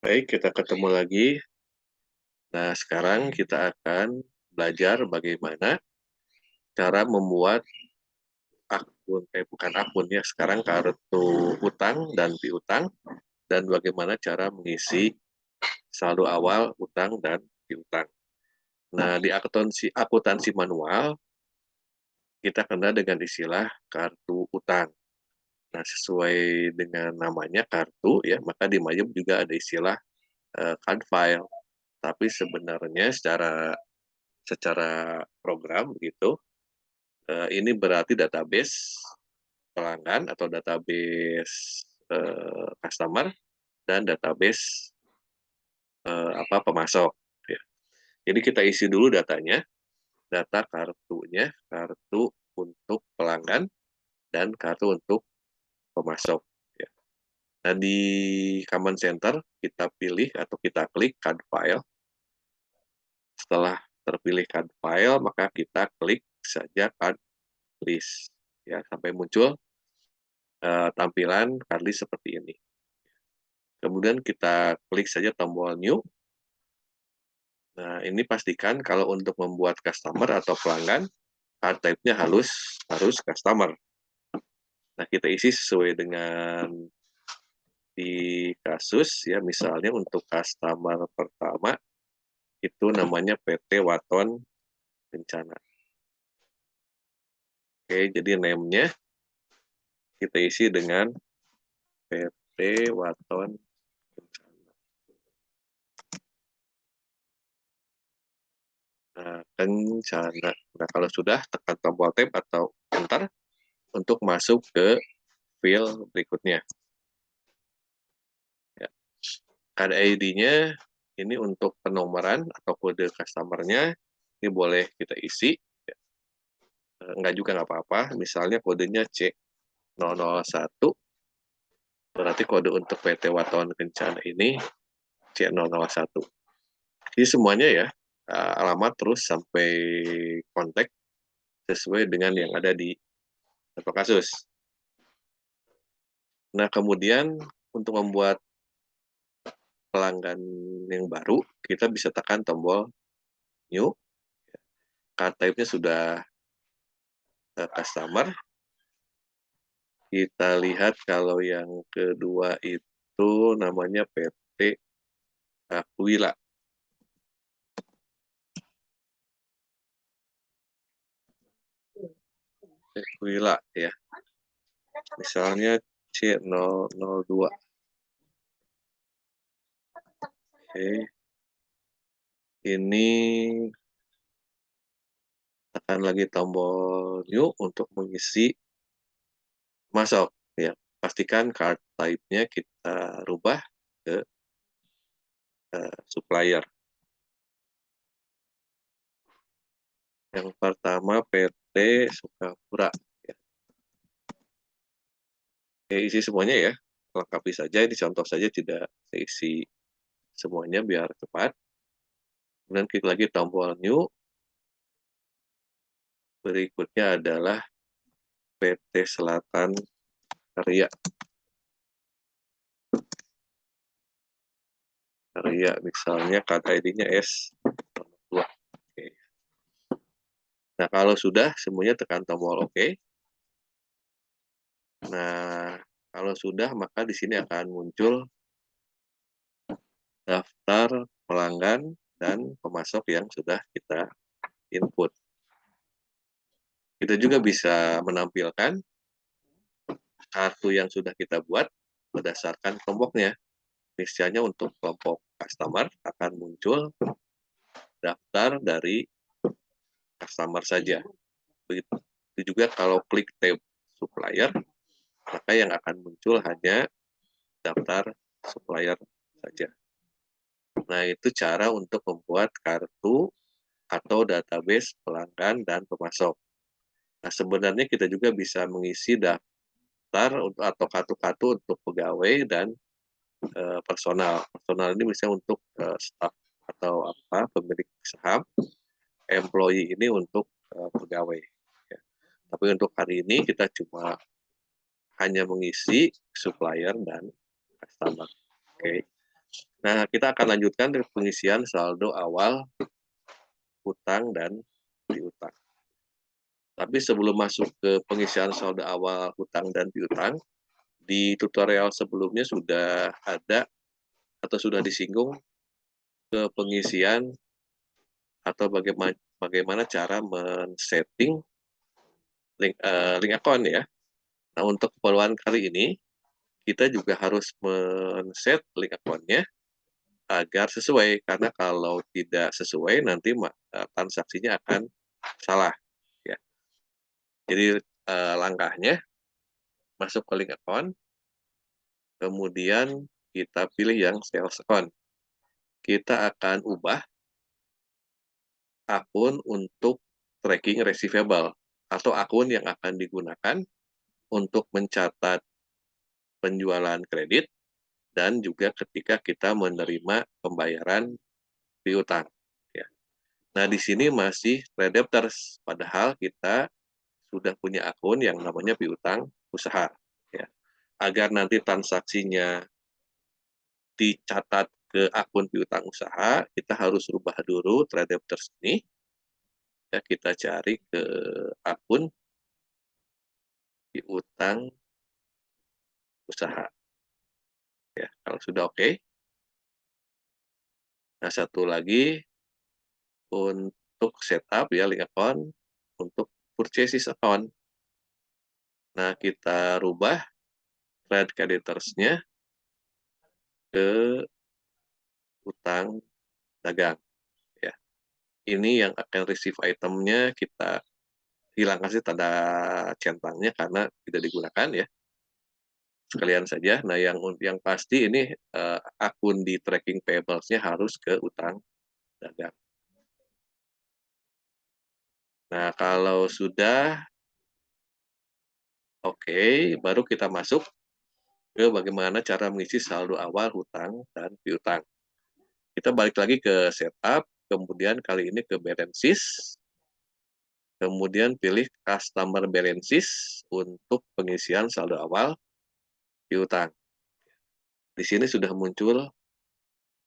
Baik, kita ketemu lagi. Nah, sekarang kita akan belajar bagaimana cara membuat akun, bukan akun ya, sekarang kartu utang dan piutang, dan bagaimana cara mengisi saldo awal utang dan piutang. Nah, di akuntansi manual, kita kenal dengan istilah kartu utang. Nah, sesuai dengan namanya kartu ya, maka di Mayem juga ada istilah card file. Tapi sebenarnya secara program gitu, ini berarti database pelanggan atau database customer dan database pemasok. Ya. Jadi kita isi dulu datanya, data kartunya, kartu untuk pelanggan dan kartu untuk pemasok. Ya. Nah di Command Center kita pilih atau kita klik card file. Setelah terpilih card file, maka kita klik saja card list ya sampai muncul tampilan card list seperti ini. Kemudian kita klik saja tombol new. Nah, ini pastikan kalau untuk membuat customer atau pelanggan, card type-nya harus customer. Nah, kita isi sesuai dengan di kasus ya, misalnya untuk customer pertama itu namanya PT Waton Kencana. Oke, jadi name-nya kita isi dengan PT Waton Kencana. Nah, Kencana. Nah, kalau sudah tekan tombol tab atau enter untuk masuk ke field berikutnya. Ya. Card ID-nya ini untuk penomoran atau kode customer-nya ini boleh kita isi. Ya. Enggak juga nggak apa-apa. Misalnya kodenya C001, berarti kode untuk PT Waton Kencana ini C001. Jadi semuanya ya, alamat terus sampai kontak sesuai dengan yang ada di atau kasus. Nah, kemudian untuk membuat pelanggan yang baru, kita bisa tekan tombol new. Card type-nya sudah customer. Kita lihat kalau yang kedua itu namanya PT Aquila. Aquila ya. Misalnya C002. Oke. Ini tekan lagi tombol new untuk mengisi masuk ya. Pastikan card type-nya kita rubah ke supplier. Yang pertama PT Sukapura. Ya. Oke, isi semuanya ya. Lengkapi saja, ini contoh saja, tidak saya isi semuanya biar cepat. Kemudian klik lagi tombol new. Berikutnya adalah PT Selatan Karya. Karya misalnya card ID-nya S2. Oke. Nah, kalau sudah semuanya tekan tombol OK. Nah, kalau sudah maka di sini akan muncul daftar pelanggan dan pemasok yang sudah kita input. Kita juga bisa menampilkan kartu yang sudah kita buat berdasarkan kelompoknya. Misalnya untuk kelompok customer akan muncul daftar dari customer saja. Begitu juga kalau klik tab supplier, maka yang akan muncul hanya daftar supplier saja. Nah, itu cara untuk membuat kartu atau database pelanggan dan pemasok. Nah, sebenarnya kita juga bisa mengisi daftar atau kartu-kartu untuk pegawai dan personal. Personal ini misalnya untuk staff atau pemilik saham, employee ini untuk pegawai. Ya. Tapi untuk hari ini kita cuma hanya mengisi supplier dan customer. Oke. Nah, kita akan lanjutkan dari pengisian saldo awal hutang dan piutang. Tapi sebelum masuk ke pengisian saldo awal hutang dan piutang, di tutorial sebelumnya sudah ada atau sudah disinggung ke pengisian atau bagaimana cara men-setting link account ya. Nah, untuk keperluan kali ini, kita juga harus men-set link account-nya agar sesuai, karena kalau tidak sesuai nanti transaksinya akan salah. Ya. Jadi langkahnya masuk ke link account, kemudian kita pilih yang sales account. Kita akan ubah akun untuk tracking receivable atau akun yang akan digunakan untuk mencatat penjualan kredit dan juga ketika kita menerima pembayaran piutang. Ya. Nah, di sini masih trade debtors, padahal kita sudah punya akun yang namanya piutang usaha. Ya. Agar nanti transaksinya dicatat ke akun piutang usaha, kita harus rubah dulu trade debtors ini. Ya, kita cari ke akun piutang usaha. Ya, kalau sudah oke. Nah, satu lagi untuk setup ya link account untuk purchases account. Nah, kita rubah trade creditors-nya ke utang dagang. Ya. Ini yang akan receive itemnya kita hilangkan sih tanda centangnya karena tidak digunakan ya. Sekalian saja. Nah, yang pasti ini akun di tracking payables-nya harus ke utang dagang. Nah, kalau sudah oke, baru kita masuk ke bagaimana cara mengisi saldo awal hutang dan piutang. Kita balik lagi ke setup, kemudian kali ini ke balances, kemudian pilih customer balances untuk pengisian saldo awal piutang. Di sini sudah muncul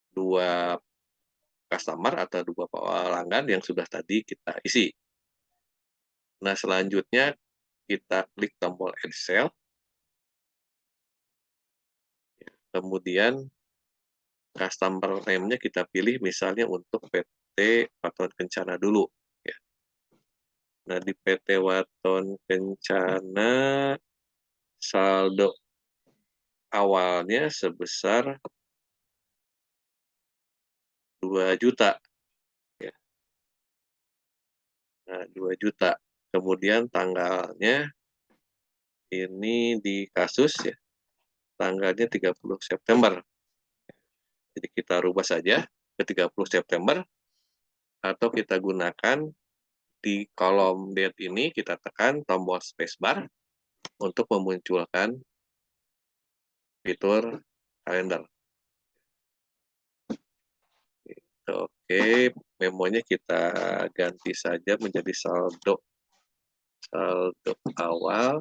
dua customer atau dua pelanggan yang sudah tadi kita isi. Nah, selanjutnya kita klik tombol add sale, kemudian customer name-nya kita pilih misalnya untuk PT Waton Kencana dulu. Ya. Nah, di PT Waton Kencana saldo awalnya sebesar 2 juta. Ya. Nah, 2 juta. Kemudian tanggalnya ini di kasus ya, tanggalnya 30 September. Jadi kita rubah saja ke 30 September, atau kita gunakan di kolom date ini, kita tekan tombol spacebar untuk memunculkan fitur kalender. Oke, memonya kita ganti saja menjadi saldo awal,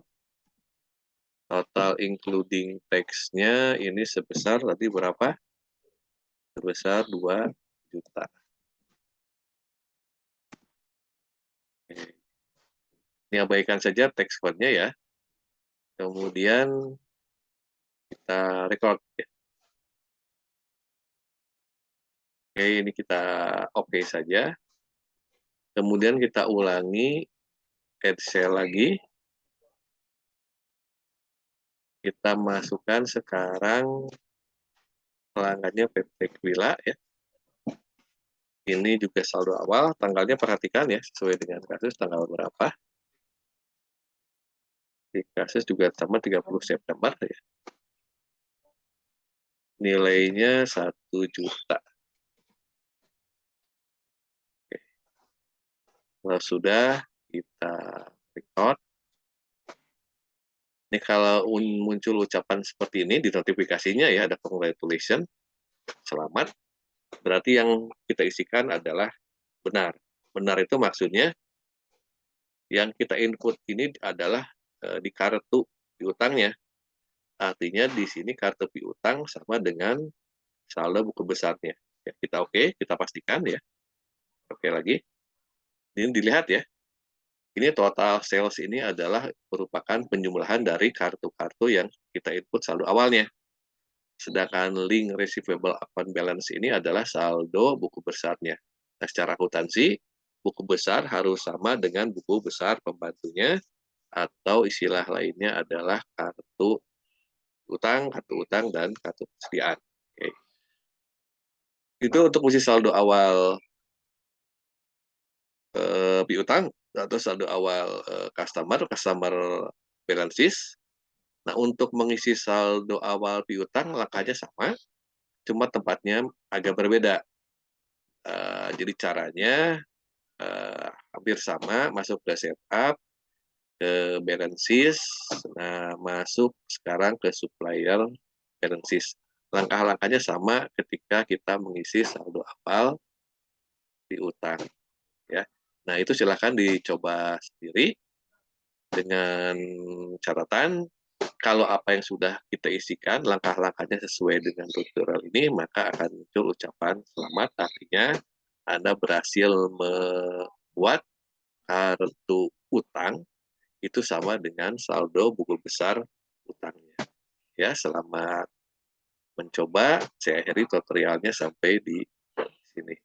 total including tax-nya ini sebesar tadi berapa? Sebesar 2 juta. Ini abaikan saja tax code-nya ya. Kemudian kita record. Oke, ini kita oke saja. Kemudian kita ulangi add sale lagi. Kita masukkan sekarang pelanggannya PT Kwila ya. Ini juga saldo awal, tanggalnya perhatikan ya, sesuai dengan kasus tanggal berapa. Di kasus juga sama 30 September ya. Nilainya 1 juta. Oke. Kalau sudah, kita record. Ini kalau muncul ucapan seperti ini di notifikasinya ya, ada congratulations, selamat. Berarti yang kita isikan adalah benar. Benar itu maksudnya yang kita input ini adalah di kartu piutangnya. Artinya di sini kartu piutang sama dengan saldo buku besarnya. Ya, kita pastikan ya. Oke lagi. Ini dilihat ya. Ini total sales ini adalah merupakan penjumlahan dari kartu-kartu yang kita input saldo awalnya. Sedangkan link receivable account balance ini adalah saldo buku besarnya. Nah, secara akuntansi, buku besar harus sama dengan buku besar pembantunya, atau istilah lainnya adalah kartu utang, dan kartu persediaan. Oke. Itu untuk mengisi saldo awal piutang atau saldo awal customer balances. Nah, untuk mengisi saldo awal piutang langkahnya sama, cuma tempatnya agak berbeda. Jadi caranya hampir sama, masuk ke setup, ke balances, nah masuk sekarang ke supplier balances. Langkah-langkahnya sama ketika kita mengisi saldo awal piutang. Ya. Nah, itu silakan dicoba sendiri dengan catatan kalau apa yang sudah kita isikan, langkah-langkahnya sesuai dengan tutorial ini, maka akan muncul ucapan selamat, artinya Anda berhasil membuat kartu utang itu sama dengan saldo buku besar utangnya. Ya, selamat mencoba. Saya akhiri tutorialnya sampai di sini.